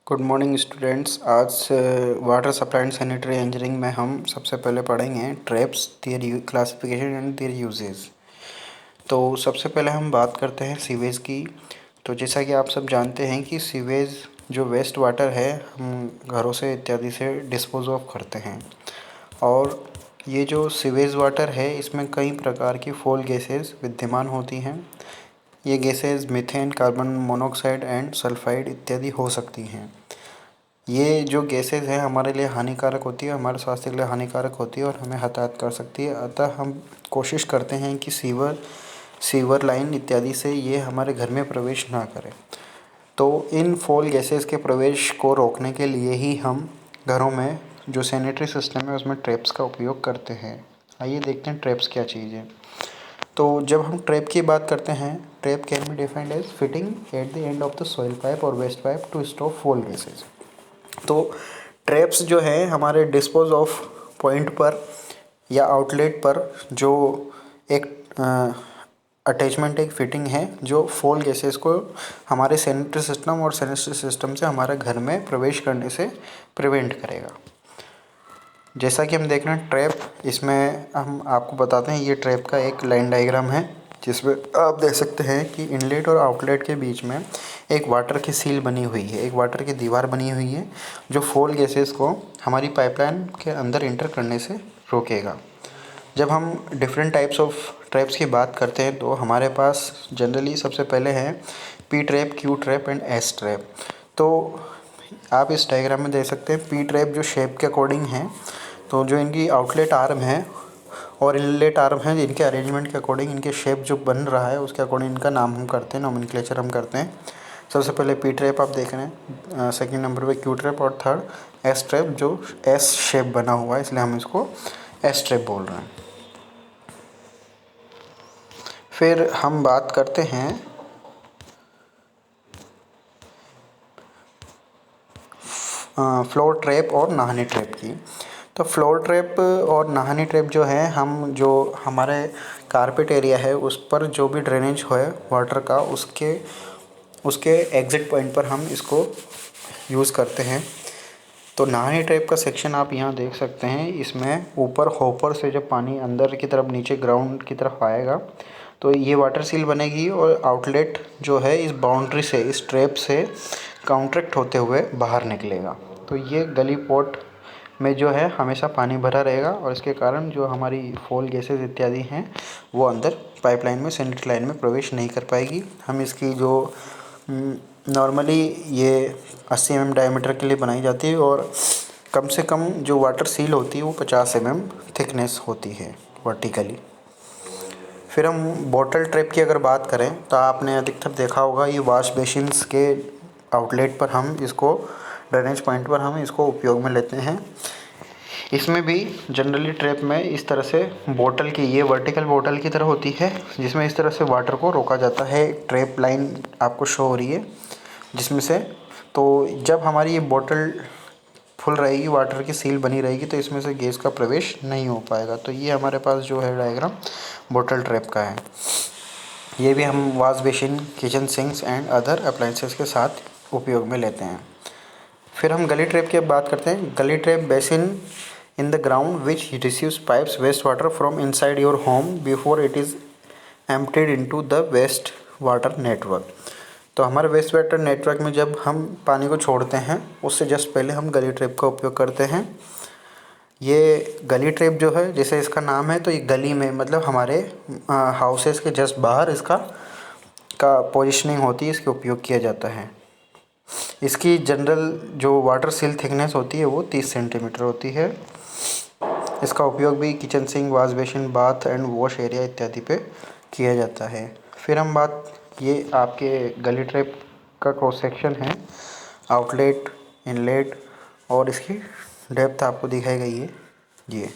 Good morning students. आज water supply and sanitary engineering में हम सबसे पहले पढ़ेंगे traps, their classification and their uses. तो सबसे पहले हम बात करते हैं सीवेज की। तो जैसा कि आप सब जानते हैं कि सीवेज जो वेस्ट वाटर है हम घरों से इत्यादि से डिस्पोज ऑफ करते हैं, और ये जो सीवेज वाटर है इसमें कई प्रकार की फॉल गैसेस विद्यमान होती हैं। ये gases methane, carbon monoxide and sulphide इत्यादि हो सकती हैं। ये जो गैसेस हैं हमारे लिए हानिकारक होती है, हमारे स्वास्थ्य के लिए हानिकारक होती है और हमें हताहत कर सकती है। अतः हम कोशिश करते हैं कि सीवर लाइन इत्यादि से ये हमारे घर में प्रवेश ना करें। तो इन फॉल गैसेस के प्रवेश को रोकने के लिए ही हम घरों में जो सैनिटरी सिस्टम है उसमें ट्रैप्स का उपयोग करते हैं। आइए देखते हैं ट्रैप्स क्या चीज़ है। तो जब हम ट्रैप की बात करते हैं, trap can be defined as fitting at the end of the soil pipe और waste pipe to stop foul gases. तो ट्रैप्स जो है हमारे डिस्पोज ऑफ पॉइंट पर या आउटलेट पर जो एक अटैचमेंट, एक फिटिंग है जो फॉल गैसेस को हमारे सैनिटरी सिस्टम और सैनिटरी सिस्टम से हमारे घर में प्रवेश करने से प्रिवेंट करेगा। जैसा कि हम देख रहे हैं ट्रैप, इसमें हम आपको बताते हैं ये ट्रैप का एक लाइन डायग्राम है जिसमें आप देख सकते हैं कि इनलेट और आउटलेट के बीच में एक वाटर की सील बनी हुई है, एक वाटर की दीवार बनी हुई है जो फॉल गैसेस को हमारी पाइपलाइन के अंदर इंटर करने से रोकेगा। जब हम डिफरेंट टाइप्स ऑफ ट्रैप्स की बात करते हैं तो हमारे पास जनरली सबसे पहले है P trap, Q trap and S trap. तो आप इस डायग्राम में देख सकते हैं पी ट्रैप जो शेप के अकॉर्डिंग है, तो जो इनकी आउटलेट आर्म है और इनलेट आर्म है, इनके अरेंजमेंट के अकॉर्डिंग इनके शेप जो बन रहा है उसके अकॉर्डिंग इनका नाम हम करते हैं, नॉमेनक्लेचर हम करते हैं। सबसे पहले पी ट्रैप आप देख रहे हैं, सेकंड नंबर पे क्यू ट्रैप और थर्ड एस ट्रैप जो एस शेप बना हुआ है इसलिए हम इसको एस ट्रैप बोल रहे हैं। फिर हम बात करते हैं फ्लोर ट्रैप और नहाने ट्रैप की। तो फ्लोर ट्रैप और नहाने ट्रैप जो है, हम जो हमारे कारपेट एरिया है उस पर जो भी ड्रेनेज है वाटर का उसके उसके एग्ज़िट पॉइंट पर हम इसको यूज़ करते हैं। तो नहाने ट्रैप का सेक्शन आप यहाँ देख सकते हैं। इसमें ऊपर होपर से जब पानी अंदर की तरफ नीचे ग्राउंड की तरफ आएगा तो ये वाटर सील बनेगी और आउटलेट जो है इस बाउंड्री से, इस ट्रैप से काउंट्रैक्ट होते हुए बाहर निकलेगा। तो ये गली पोर्ट में जो है हमेशा पानी भरा रहेगा और इसके कारण जो हमारी फॉल गैसेस इत्यादि हैं वो अंदर पाइपलाइन में, सैनिटरी लाइन में प्रवेश नहीं कर पाएगी। हम इसकी जो नॉर्मली ये 80 mm डायमीटर के लिए बनाई जाती है और कम से कम जो वाटर सील होती है वो 50 mm थिकनेस होती है वर्टिकली। फिर हम बॉटल ट्रैप की अगर बात करें तो आपने अधिकतर देखा होगा ये वॉश बेसिन्स के आउटलेट पर हम इसको, ड्रेनेज पॉइंट पर हम इसको उपयोग में लेते हैं। इसमें भी जनरली ट्रैप में इस तरह से बोतल की, ये वर्टिकल बोतल की तरह होती है जिसमें इस तरह से वाटर को रोका जाता है। ट्रैप लाइन आपको शो हो रही है जिसमें से, तो जब हमारी ये बोतल फुल रहेगी, वाटर की सील बनी रहेगी तो इसमें से गैस का प्रवेश नहीं हो पाएगा। तो ये हमारे पास जो है डायग्राम बोतल ट्रैप का है। ये भी हम wash basin, kitchen sinks and other appliances के साथ उपयोग में लेते हैं। फिर हम गली ट्रैप की अब बात करते हैं। Gully trap basin in the ground which receives pipes waste water from inside your home before it is emptied into the waste water network. तो हमारे वेस्ट वाटर नेटवर्क में जब हम पानी को छोड़ते हैं उससे जस्ट पहले हम गली ट्रैप का उपयोग करते हैं। ये गली ट्रैप जो है, जैसे इसका नाम है, तो ये गली में मतलब हमारे हाउसेस के जस्ट बाहर इसका पोजिशनिंग होती है, इसके उपयोग किया जाता है। इसकी जनरल जो वाटर सील थिकनेस होती है वो 30 सेंटीमीटर होती है। इसका उपयोग भी kitchen sink, wash basin, bath and wash area इत्यादि पे किया जाता है। फिर हम बात, ये आपके गली ट्रैप का क्रॉस सेक्शन है, आउटलेट, इनलेट और इसकी डेप्थ आपको दिखाई गई है ये।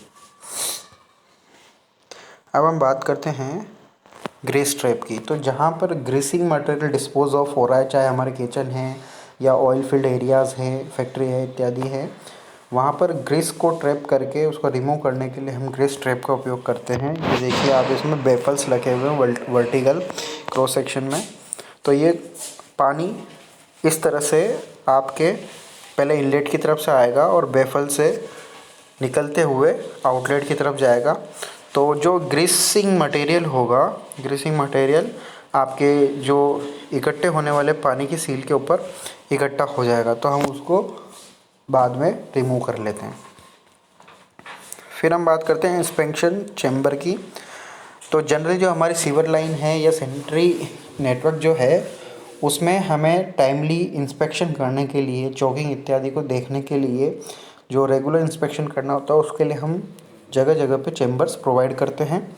अब हम बात करते हैं ग्रीस ट्रैप की। तो जहाँ पर ग्रीसिंग मटेरियल डिस्पोज ऑफ हो रहा है, चाहे हमारे किचन है या ऑयल फील्ड एरियाज़ हैं, फैक्ट्री है इत्यादि है, वहाँ पर ग्रीस को ट्रैप करके उसको रिमूव करने के लिए हम ग्रीस ट्रैप का उपयोग करते हैं। ये देखिए आप, इसमें बेफल्स लगे हुए हैं वर्टिकल क्रॉस सेक्शन में। तो ये पानी इस तरह से आपके पहले इनलेट की तरफ से आएगा और बेफल से निकलते हुए आउटलेट की तरफ जाएगा। तो जो ग्रीसिंग मटेरियल होगा, ग्रीसिंग मटेरियल आपके जो इकट्ठे होने वाले पानी की सील के ऊपर इकट्ठा हो जाएगा, तो हम उसको बाद में रिमूव कर लेते हैं। फिर हम बात करते हैं इंस्पेक्शन चैम्बर की। तो जनरली जो हमारी सीवर लाइन है या सैनिटरी नेटवर्क जो है, उसमें हमें टाइमली इंस्पेक्शन करने के लिए, चॉकिंग इत्यादि को देखने के लिए जो रेगुलर इंस्पेक्शन करना होता है, उसके लिए हम जगह जगह पे चैम्बर्स प्रोवाइड करते हैं।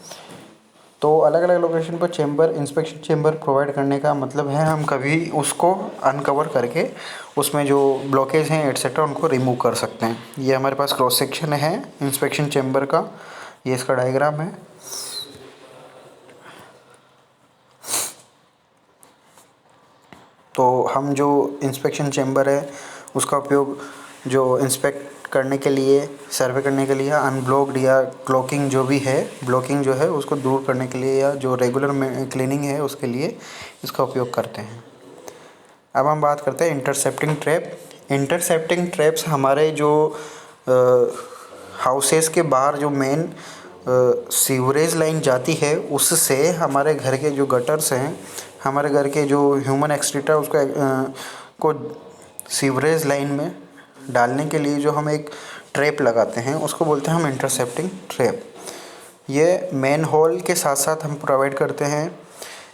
तो अलग अलग लोकेशन पर चैम्बर, इंस्पेक्शन चैम्बर प्रोवाइड करने का मतलब है हम कभी उसको अनकवर करके उसमें जो ब्लॉकेज हैं एट्सेट्रा उनको रिमूव कर सकते हैं। ये हमारे पास क्रॉस सेक्शन है इंस्पेक्शन चैम्बर का, ये इसका डायग्राम है। तो हम जो इंस्पेक्शन चैम्बर है उसका उपयोग जो इंस्पेक्ट करने के लिए, सर्वे करने के लिए, अनब्लॉक्ड या क्लॉकिंग जो भी है, ब्लॉकिंग जो है उसको दूर करने के लिए, या जो रेगुलर में क्लीनिंग है उसके लिए इसका उपयोग करते हैं। अब हम बात करते हैं इंटरसेप्टिंग ट्रैप। इंटरसेप्टिंग ट्रैप्स हमारे जो हाउसेस के बाहर जो मेन सीवरेज लाइन जाती है, उससे हमारे घर के जो गटर्स हैं, हमारे घर के जो ह्यूमन एक्सक्रीटा उसको को सीवरेज लाइन में डालने के लिए जो हम एक ट्रैप लगाते हैं, उसको बोलते हैं हम इंटरसेप्टिंग ट्रैप। ये मेन होल के साथ साथ हम प्रोवाइड करते हैं।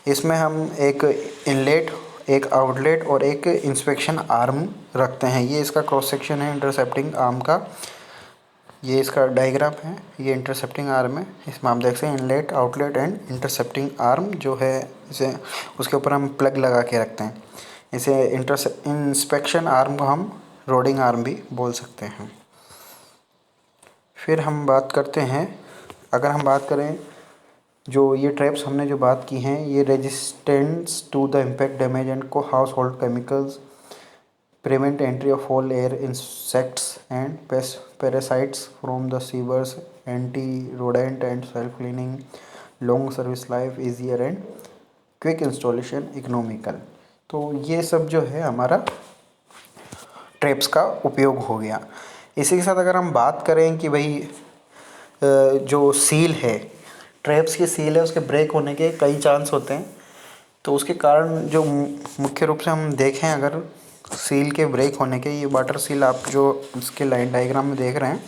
इसमें हम एक इनलेट, एक आउटलेट और एक इंस्पेक्शन आर्म रखते हैं। ये इसका क्रॉस सेक्शन है इंटरसेप्टिंग आर्म का। ये इसका डायग्राम है, ये इंटरसेप्टिंग आर्म है। इसमें आप देख सकते हैं inlet, outlet and intercepting arm जो है, इसे उसके ऊपर हम प्लग लगा के रखते हैं। इसे इंस्पेक्शन आर्म को हम रोडिंग आर्म भी बोल सकते हैं। फिर हम बात करते हैं, अगर हम बात करें जो ये ट्रैप्स हमने जो बात की हैं, ये resistance to the impact damage and को household chemicals, prevent entry of all air insects and parasites from the sewers, anti-rodent and self-cleaning, long service life, easier and quick installation, economical। तो ये सब जो है हमारा traps का उपयोग हो गया। इसी के साथ अगर हम बात करें कि भाई जो सील है, ट्रैप्स की सील है, उसके ब्रेक होने के कई चांस होते हैं। तो उसके कारण जो मुख्य रूप से हम देखें, अगर सील के ब्रेक होने के, ये वाटर सील आप जो इसके लाइन डायग्राम में देख रहे हैं,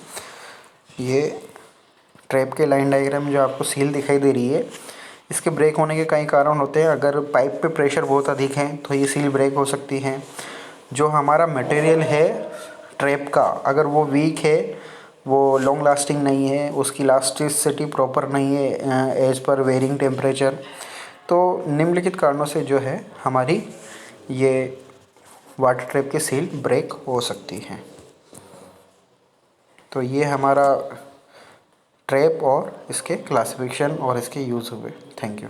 ये ट्रैप के लाइन डायग्राम में जो आपको सील दिखाई दे रही है, इसके ब्रेक होने के कई कारण होते हैं। अगर पाइप पे प्रेशर बहुत अधिक है तो ये सील ब्रेक हो सकती है। जो हमारा मटेरियल है ट्रैप का, अगर वो वीक है, वो लॉन्ग लास्टिंग नहीं है, उसकी इलास्टिसिटी प्रॉपर नहीं है एज पर वेरिंग टेम्परेचर, तो निम्नलिखित कारणों से जो है हमारी ये वाटर ट्रैप की सील ब्रेक हो सकती है। तो ये हमारा ट्रैप और इसके क्लासिफिकेशन और इसके यूज़ हुए। Thank you.